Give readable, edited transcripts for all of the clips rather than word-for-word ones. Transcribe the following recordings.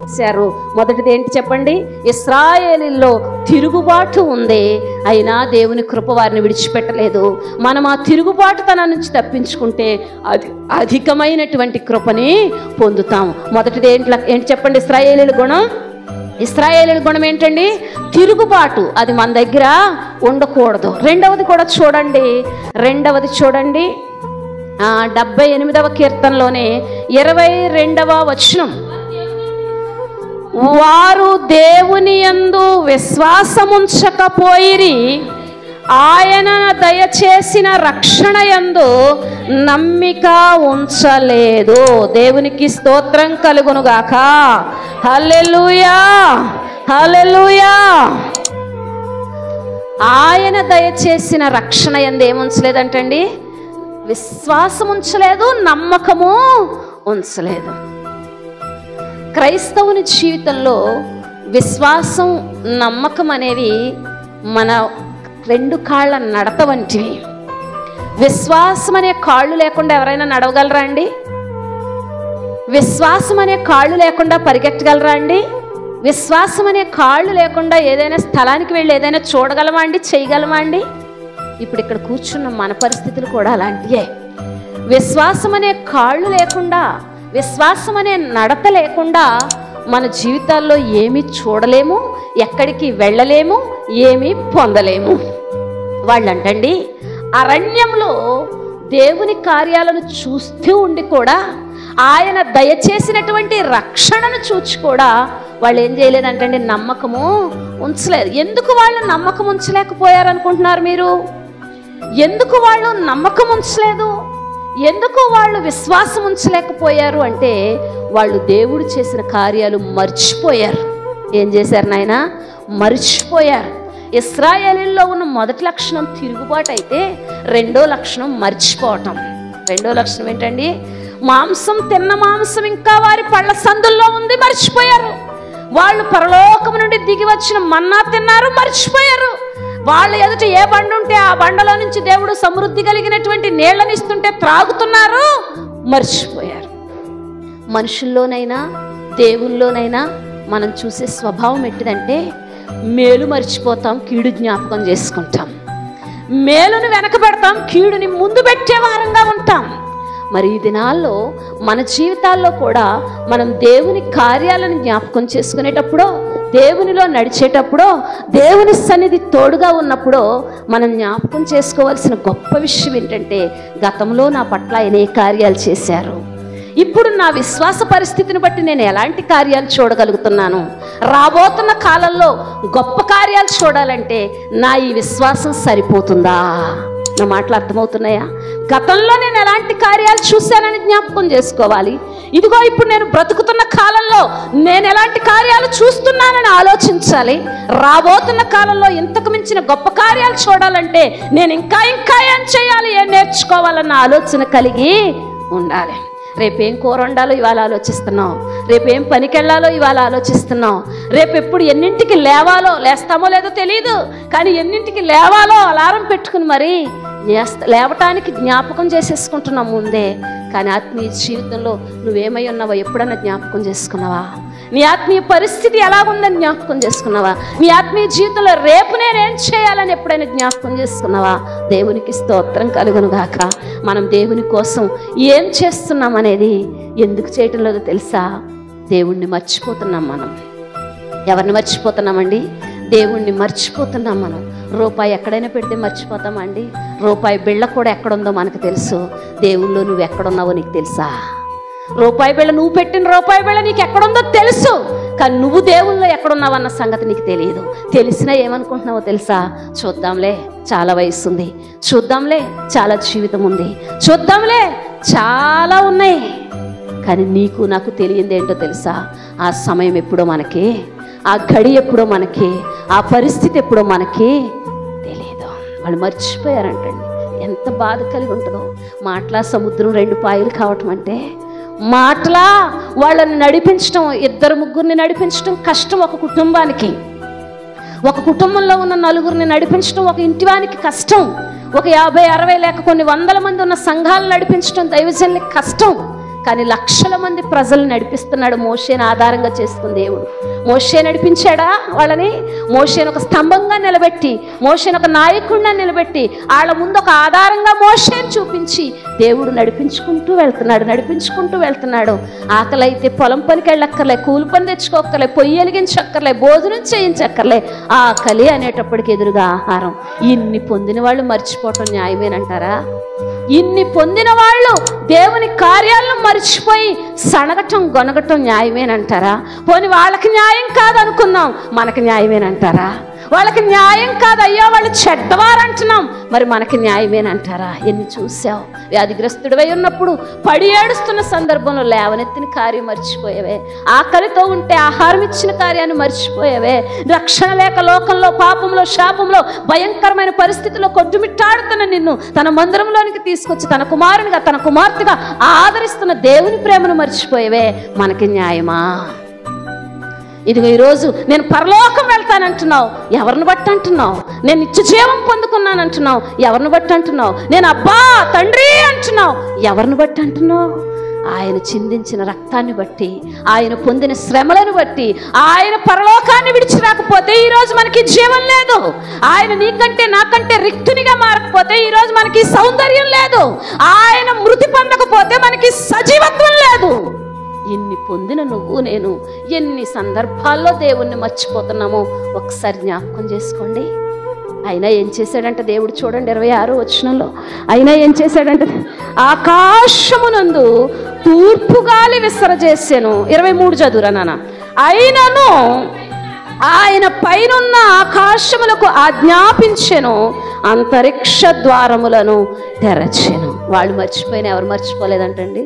చేశారు. మొదటిది ఏంటి చెప్పండి? ఇశ్రాయేలీల్లో తిరుగుబాటు ఉంది, అయినా దేవుని కృప వారిని విడిచిపెట్టలేదు. మనం ఆ తిరుగుబాటుతనం నుంచి తప్పించుకుంటే అధికమైనటువంటి కృపని పొందుతాం. మొదటిది ఏంటి చెప్పండి? ఇశ్రాయేలీల గుణం. ఇశ్రాయేలీల గుణం ఏంటండి? తిరుగుబాటు. అది మన దగ్గర ఉండకూడదు. రెండవది కూడా చూడండి, 78వ కీర్తనలోనే 22వ వచనం, వారు దేవుని యందు విశ్వాసముంచకపోయిరి, ఆయన దయచేసిన రక్షణ యందు నమ్మిక ఉంచలేదు. దేవునికి స్తోత్రం కలుగునుగాక. హల్లెలూయా, హల్లెలూయా. ఆయన దయచేసిన రక్షణ యందు ఏముంచలేదంటండి? విశ్వాసం ఉంచలేదు, నమ్మకము ఉంచలేదు. క్రైస్తవుని జీవితంలో విశ్వాసం, నమ్మకం అనేవి మన రెండు కాళ్ళ నడత వంటివి. విశ్వాసం అనే కాళ్ళు లేకుండా ఎవరైనా నడవగలరా అండి? విశ్వాసం అనే కాళ్ళు లేకుండా పరిగెట్టగలరా అండి? విశ్వాసం అనే కాళ్ళు లేకుండా ఏదైనా స్థలానికి వెళ్ళి ఏదైనా చూడగలమా అండి? చేయగలమా అండి? ఇప్పుడు ఇక్కడ కూర్చున్న మన పరిస్థితులు కూడా అలాంటివే. విశ్వాసం అనే కాళ్ళు లేకుండా, విశ్వాసం అనే నడత లేకుండా మన జీవితాల్లో ఏమీ చూడలేము, ఎక్కడికి వెళ్ళలేము, ఏమీ పొందలేము. వాళ్ళంటండి అరణ్యంలో దేవుని కార్యాలను చూస్తూ ఉండి కూడా, ఆయన దయచేసినటువంటి రక్షణను చూచి కూడా వాళ్ళు ఏం చేయలేదంటండి? నమ్మకము ఉంచలేదు. ఎందుకు వాళ్ళు నమ్మకం ఉంచలేకపోయారు అనుకుంటున్నారు మీరు? ఎందుకు వాళ్ళు నమ్మకం ఉంచలేదు? ఎందుకు వాళ్ళు విశ్వాసం ఉంచలేకపోయారు అంటే, వాళ్ళు దేవుడు చేసిన కార్యాలు మర్చిపోయారు. ఏం చేశారు నాయన? మర్చిపోయారు. ఇశ్రాయేలీల్లో ఉన్న మొదటి లక్షణం తిరుగుబాటు అయితే, రెండో లక్షణం మర్చిపోవటం. రెండో లక్షణం ఏంటండి? మాంసం తిన్న మాంసం ఇంకా వారి పళ్ళ సందుల్లో ఉంది, మర్చిపోయారు. వాళ్ళు పరలోకం నుండి దిగి వచ్చిన మన్నా తిన్నారు, మర్చిపోయారు. వాళ్ళ ఎదుట ఏ బండ ఉంటే ఆ బండలో నుంచి దేవుడు సమృద్ధి కలిగినటువంటి నీళ్ళనిస్తుంటే త్రాగుతున్నారు, మర్చిపోయారు. మనుషుల్లోనైనా దేవుల్లోనైనా మనం చూసే స్వభావం ఎట్టిదంటే, మేలు మర్చిపోతాం, కీడు జ్ఞాపకం చేసుకుంటాం. మేలును వెనక పెడతాం, కీడుని ముందు పెట్టే వారంగా ఉంటాం. మరి ఈ దినాల్లో మన జీవితాల్లో కూడా మనం దేవుని కార్యాలను జ్ఞాపకం చేసుకునేటప్పుడో, దేవునిలో నడిచేటప్పుడో, దేవుని సన్నిధి తోడుగా ఉన్నప్పుడో మనం జ్ఞాపకం చేసుకోవాల్సిన గొప్ప విషయం ఏంటంటే, గతంలో నా పట్ల ఆయన ఏ కార్యాలు చేశారు, ఇప్పుడు నా విశ్వాస పరిస్థితిని బట్టి నేను ఎలాంటి కార్యాలు చూడగలుగుతున్నాను, రాబోతున్న కాలంలో గొప్ప కార్యాలు చూడాలంటే నా ఈ విశ్వాసం సరిపోతుందా? నా మాటలు అర్థమవుతున్నాయా? గతంలో నేను ఎలాంటి కార్యాలు చూశానని జ్ఞాపకం చేసుకోవాలి. ఇదిగో ఇప్పుడు నేను బ్రతుకుతున్న కాలంలో నేను ఎలాంటి కార్యాలు చూస్తున్నానని ఆలోచించాలి. రాబోతున్న కాలంలో ఇంతకు మించిన గొప్ప కార్యాలు చూడాలంటే నేను ఇంకా ఏం చేయాలి, ఏం నేర్చుకోవాలన్న ఆలోచన కలిగి ఉండాలి. రేపేం కూర వండాలో ఇవాళ ఆలోచిస్తున్నాం, రేపేం పనికెళ్ళాలో ఇవాళ ఆలోచిస్తున్నాం, రేపు ఎప్పుడు ఎన్నింటికి లేస్తామో లేదో తెలియదు, కానీ ఎన్నింటికి లేవాలో అలారం పెట్టుకుని మరి లేవటానికి జ్ఞాపకం చేసేసుకుంటున్నాం ముందే. కానీ ఆత్మీయ జీవితంలో నువ్వేమై ఉన్నావో ఎప్పుడన్నా జ్ఞాపకం చేసుకున్నావా? నీ ఆత్మీయ పరిస్థితి ఎలా ఉందని జ్ఞాపకం చేసుకున్నావా? నీ ఆత్మీయ జీవితంలో రేపు నేనేం చేయాలని ఎప్పుడైనా జ్ఞాపకం చేసుకున్నావా? దేవునికి స్తోత్రం కలుగునుగాక. మనం దేవుని కోసం ఏం చేస్తున్నాం అనేది ఎందుకు చేయటం లేదో తెలుసా? దేవుణ్ణి మర్చిపోతున్నాం. మనం ఎవరిని మర్చిపోతున్నామండి? దేవుణ్ణి మర్చిపోతున్నాం. మనం రూపాయి ఎక్కడైనా పెడితే మర్చిపోతామండి? రూపాయి బిళ్ళ కూడా ఎక్కడుందో మనకు తెలుసు. దేవుల్లో నువ్వు ఎక్కడున్నావో నీకు తెలుసా? రూపాయి బిళ్ళ, నువ్వు పెట్టిన రూపాయి బిళ్ళ నీకు ఎక్కడుందో తెలుసు, కానీ నువ్వు దేవుల్లో ఎక్కడున్నావు అన్న సంగతి నీకు తెలియదు. తెలిసినా ఏమనుకుంటున్నావో తెలుసా? చూద్దాంలే, చాలా వయసు ఉంది, చూద్దాంలే, చాలా జీవితం ఉంది, చూద్దాంలే, చాలా ఉన్నాయి. కానీ నీకు నాకు తెలియంది ఏంటో తెలుసా? ఆ సమయం ఎప్పుడో మనకి, ఆ గడి ఎప్పుడో మనకి, ఆ పరిస్థితి ఎప్పుడో మనకి తెలియదు. వాళ్ళు మర్చిపోయారంటండి. ఎంత బాధ కలిగి ఉంటుందో. మాటలా సముద్రం రెండు పాయలు కావటం అంటే, మాటలా వాళ్ళని నడిపించడం, ఇద్దరు ముగ్గురిని నడిపించడం కష్టం. ఒక కుటుంబానికి, ఒక కుటుంబంలో ఉన్న నలుగురిని నడిపించడం ఒక ఇంటివానికి కష్టం. ఒక 50, 60 లేక కొన్ని వందల మంది ఉన్న సంఘాలు నడిపించడం దైవజనులకి కష్టం. కానీ లక్షల మంది ప్రజలు నడిపిస్తున్నాడు మోషేని ఆధారంగా చేసుకుని దేవుడు. మోషే నడిపించాడా వాళ్ళని? మోషేని ఒక స్తంభంగా నిలబెట్టి, మోషేని ఒక నాయకుడిని నిలబెట్టి, వాళ్ళ ముందు ఒక ఆధారంగా మోషేని చూపించి దేవుడు నడిపించుకుంటూ వెళ్తున్నాడు. ఆకలి అయితే పొలం పనికి వెళ్ళక్కర్లే, కూలి పని తెచ్చుకోక్కర్లే, పొయ్యి వెలిగించక్కర్లే, భోజనం చేయించక్కర్లే. ఆకలి అనేటప్పటికి ఎదురుగా ఆహారం. ఇన్ని పొందిన వాళ్ళు మర్చిపోవటం న్యాయమేనంటారా? ఇన్ని పొందిన వాళ్ళు దేవుని కార్యాలను మర్చిపోయి సనగటం గొనగటం న్యాయమేనంటారా? పోనీ వాళ్ళకి న్యాయం కాదనుకుందాం, మనకి న్యాయమేనంటారా? వాళ్ళకి న్యాయం కాదు, అయ్యో వాళ్ళు చెడ్డవారు అంటున్నాం, మరి మనకి న్యాయమేనంటారా? ఎన్ని చూసావు? వ్యాధిగ్రస్తుడివై ఉన్నప్పుడు పడి ఏడుస్తున్న సందర్భంలో లేవనెత్తిన కార్యం మర్చిపోయేవే, ఆకలితో ఉంటే ఆహారం ఇచ్చిన కార్యాన్ని మర్చిపోయేవే, రక్షణ లేక లోకంలో పాపంలో శాపంలో భయంకరమైన పరిస్థితిలో కొట్టుమిట్టాడుతున్న నిన్ను తన మందిరంలోనికి తీసుకొచ్చి తన కుమారునిగా తన కుమార్తెగా ఆదరిస్తున్న దేవుని ప్రేమను మర్చిపోయేవే, మనకి న్యాయమా? ఇదిగో ఈరోజు నేను పరలోకం వెళ్తానంటున్నావు, ఎవరిని బట్టి అంటున్నావు? నేను నిత్య జీవం పొందుకున్నానంటున్నావు, ఎవరిని బట్టి అంటున్నావు? నేను అబ్బా తండ్రి అంటున్నావు, ఎవరిని బట్టి అంటున్నావు? ఆయన చిందించిన రక్తాన్ని బట్టి, ఆయన పొందిన శ్రమలను బట్టి, ఆయన పరలోకాన్ని విడిచి రాకపోతే ఈరోజు మనకి జీవం లేదు. ఆయన నీకంటే నాకంటే రిక్తునిగా మారకపోతే ఈరోజు మనకి సౌందర్యం లేదు. ఆయన మృతి పొందకపోతే మనకి సజీవత్వం లేదు. ఎన్ని పొందిన నువ్వు నేను ఎన్ని సందర్భాల్లో దేవుణ్ణి మర్చిపోతున్నామో ఒకసారి జ్ఞాపకం చేసుకోండి. అయినా ఏం చేశాడంటే దేవుడు, చూడండి 26వ వచనంలో, అయినా ఏం చేశాడంటే ఆకాశమునందు తూర్పు గాలి విసరజేసాను. 23 చదువురా నాన్న. అయినను ఆయన పైనున్న ఆకాశములకు ఆజ్ఞాపించెను, అంతరిక్ష ద్వారములను తెరచెను. వాళ్ళు మర్చిపోయిన, ఎవరు మర్చిపోలేదంటండి?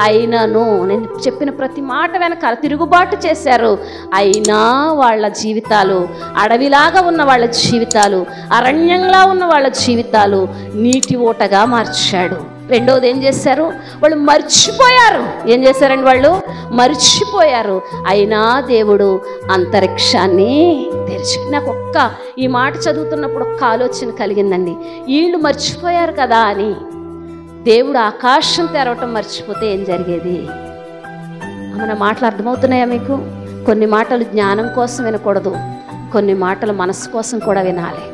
అయినను, నేను చెప్పిన ప్రతి మాట వెనకాల తిరుగుబాటు చేశారు. అయినా వాళ్ళ జీవితాలు, అడవిలాగా ఉన్న వాళ్ళ జీవితాలు, అరణ్యంలా ఉన్న వాళ్ళ జీవితాలు నీటి ఊటగా మార్చాడు. రెండోది ఏం చేశారు? వాళ్ళు మర్చిపోయారు. ఏం చేశారండి? వాళ్ళు మర్చిపోయారు. అయినా దేవుడు అంతరిక్షాన్ని తెరిచి, నాకు ఈ మాట చదువుతున్నప్పుడు ఒక్క ఆలోచన కలిగిందండి. వీళ్ళు మర్చిపోయారు కదా అని దేవుడు ఆకాశం తెరవటం మర్చిపోతే ఏం జరిగేది? మన మాటలు అర్థమవుతున్నాయా మీకు? కొన్ని మాటలు జ్ఞానం కోసం వినకూడదు, కొన్ని మాటలు మనసు కోసం కూడా వినాలి.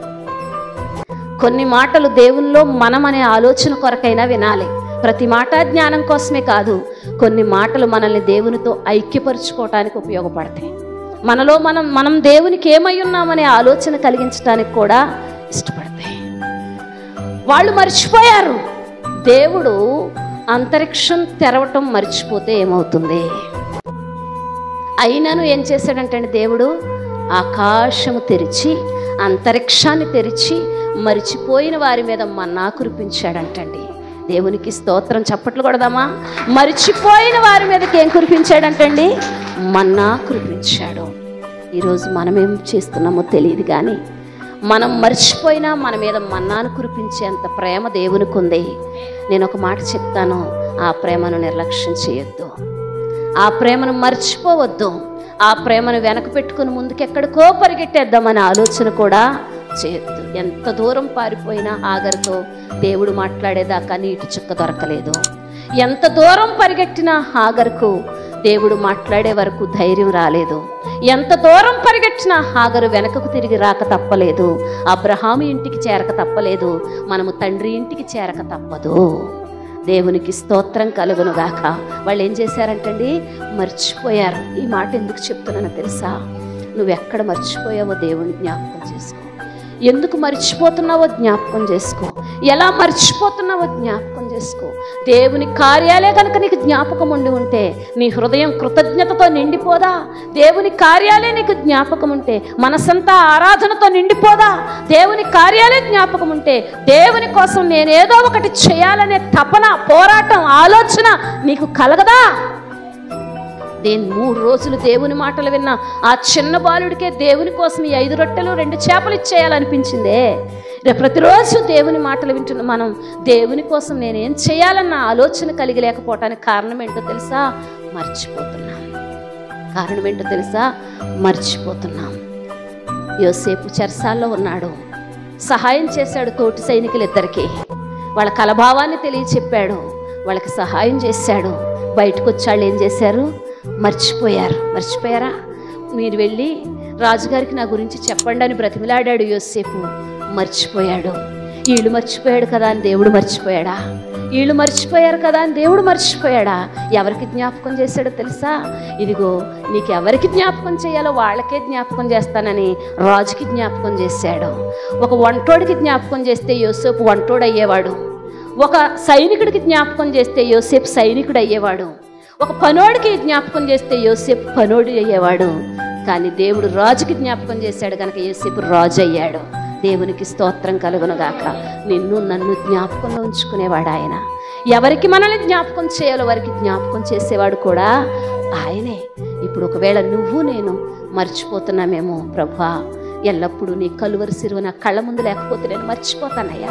కొన్ని మాటలు దేవుల్లో మనం అనే ఆలోచన కొరకైనా వినాలి. ప్రతి మాట జ్ఞానం కోసమే కాదు, కొన్ని మాటలు మనల్ని దేవునితో ఐక్యపరుచుకోవటానికి ఉపయోగపడతాయి. మనలో మనం దేవునికి ఏమై ఉన్నామనే ఆలోచన కలిగించడానికి కూడా ఇష్టపడతాయి. వాళ్ళు మర్చిపోయారు. దేవుడు అంతరిక్షం తెరవటం మర్చిపోతే ఏమవుతుంది? అయినను ఏం చేశాడంటే దేవుడు ఆకాశము తెరిచి, అంతరిక్షాన్ని తెరిచి మరిచిపోయిన వారి మీద మన్నా కురిపించాడంటండి. దేవునికి స్తోత్రం. చప్పట్లు కొడదామా? మరిచిపోయిన వారి మీదకి ఏం కురిపించాడంటండి? మన్నా కురిపించాడు. ఈరోజు మనమేం చేస్తున్నామో తెలియదు, కానీ మనం మర్చిపోయినా మన మీద మన్నాను కురిపించేంత ప్రేమ దేవునికి ఉంది. నేను ఒక మాట చెప్తాను, ఆ ప్రేమను నిర్లక్ష్యం చేయొద్దు, ఆ ప్రేమను మర్చిపోవద్దు, ఆ ప్రేమను వెనక పెట్టుకుని ముందుకెక్కడికో పరిగెట్టేద్దామనే ఆలోచన కూడా చేయొద్దు. ఎంత దూరం పారిపోయినా హాగరుతో దేవుడు మాట్లాడేదాకా నీటి చుక్క దొరకలేదు. ఎంత దూరం పరిగెట్టినా హాగరుకు దేవుడు మాట్లాడే వరకు ధైర్యం రాలేదు. ఎంత దూరం పరిగెట్టినా హాగరు వెనకకు తిరిగి రాక తప్పలేదు. అబ్రహాము ఇంటికి చేరక తప్పలేదు. మనము తండ్రి ఇంటికి చేరక తప్పదు. దేవునికి స్తోత్రం కలుగునుగాక. వాళ్ళు ఏం చేశారంటండి? మర్చిపోయారు. ఈ మాట ఎందుకు చెప్తున్నానో తెలుసా? నువ్వెక్కడ మర్చిపోయావో దేవుని జ్ఞాపకం చేసుకో. ఎందుకు మర్చిపోతున్నావో జ్ఞాపకం చేసుకో. ఎలా మర్చిపోతున్నావో జ్ఞాపకం చేసుకో. దేవుని కార్యాలే కనుక నీకు జ్ఞాపకం ఉండి ఉంటే నీ హృదయం కృతజ్ఞతతో నిండిపోదా? దేవుని కార్యాలే నీకు జ్ఞాపకం ఉంటే మనసంతా ఆరాధనతో నిండిపోదా? దేవుని కార్యాలే జ్ఞాపకం ఉంటే దేవుని కోసం నేనేదో ఒకటి చేయాలనే తపన, పోరాటం, ఆలోచన నీకు కలగదా? 3 రోజులు దేవుని మాటలు విన్న ఆ చిన్న బాలుడికే దేవుని కోసం ఈ 5 రొట్టెలు 2 చేపలు ఇచ్చేయాలనిపించిందే. ప్రతిరోజు దేవుని మాటలు వింటున్న మనం దేవుని కోసం నేనేం చేయాలన్న ఆలోచన కలిగి లేకపోవటానికి కారణం ఏంటో తెలుసా? మర్చిపోతున్నాం. కారణం ఏంటో తెలుసా? మర్చిపోతున్నాం. యోసేపు చెరసాల్లో ఉన్నాడు. సహాయం చేశాడు తోటి సైనికులిద్దరికీ. వాళ్ళ కలభావాన్ని తెలియచెప్పాడు, వాళ్ళకి సహాయం చేశాడు. బయటకు వచ్చాళ్ళు ఏం చేశారు? మర్చిపోయారా? మీరు వెళ్ళి రాజుగారికి నా గురించి చెప్పండి అని బ్రతిమిలాడాడు యోసేపు. మర్చిపోయాడు. వీళ్ళు మర్చిపోయాడు కదా అని దేవుడు మర్చిపోయాడా? వీళ్ళు మర్చిపోయారు కదా అని దేవుడు మర్చిపోయాడా? ఎవరికి జ్ఞాపకం చేశాడో తెలుసా? ఇదిగో నీకు ఎవరికి జ్ఞాపకం చేయాలో వాళ్ళకే జ్ఞాపకం చేస్తానని రాజుకి జ్ఞాపకం చేశాడు. ఒక వంటోడికి జ్ఞాపకం చేస్తే యోసేపు వంటోడు అయ్యేవాడు. ఒక సైనికుడికి జ్ఞాపకం చేస్తే యోసేపు సైనికుడు అయ్యేవాడు. ఒక పనోడికి జ్ఞాపకం చేస్తే యోసేపు పనోడు అయ్యేవాడు. కానీ దేవుడు రాజుకి జ్ఞాపకం చేశాడు కనుక యోసేపు రాజు అయ్యాడు. దేవునికి స్తోత్రం కలుగునుగాక. నిన్ను నన్ను జ్ఞాపకంలో ఉంచుకునేవాడు ఆయన. ఎవరికి మనల్ని జ్ఞాపకం చేయాలో వారికి జ్ఞాపకం చేసేవాడు కూడా ఆయనే. ఇప్పుడు ఒకవేళ నువ్వు నేను మర్చిపోతున్నామేమో, ప్రభువా ఎల్లప్పుడూ నీ కలువరి సిలువ నా కళ్ళ ముందు లేకపోతే నేను మర్చిపోతానయ్యా.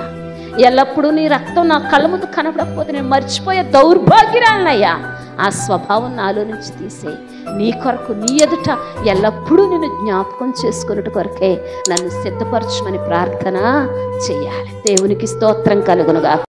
ఎల్లప్పుడూ నీ రక్తం నా కళ్ళ ముందు కనపడకపోతే నేను మర్చిపోయే దౌర్భాగ్యురాలనయ్యా. ఆ స్వభావం నాలో నుంచి తీసే నీ కొరకు నీ ఎదుట ఎల్లప్పుడూ నేను జ్ఞాపకం చేసుకున్నట్టు కొరకే నన్ను సిద్ధపరచమని ప్రార్థన చేయాలి. దేవునికి స్తోత్రం కలుగునుగా.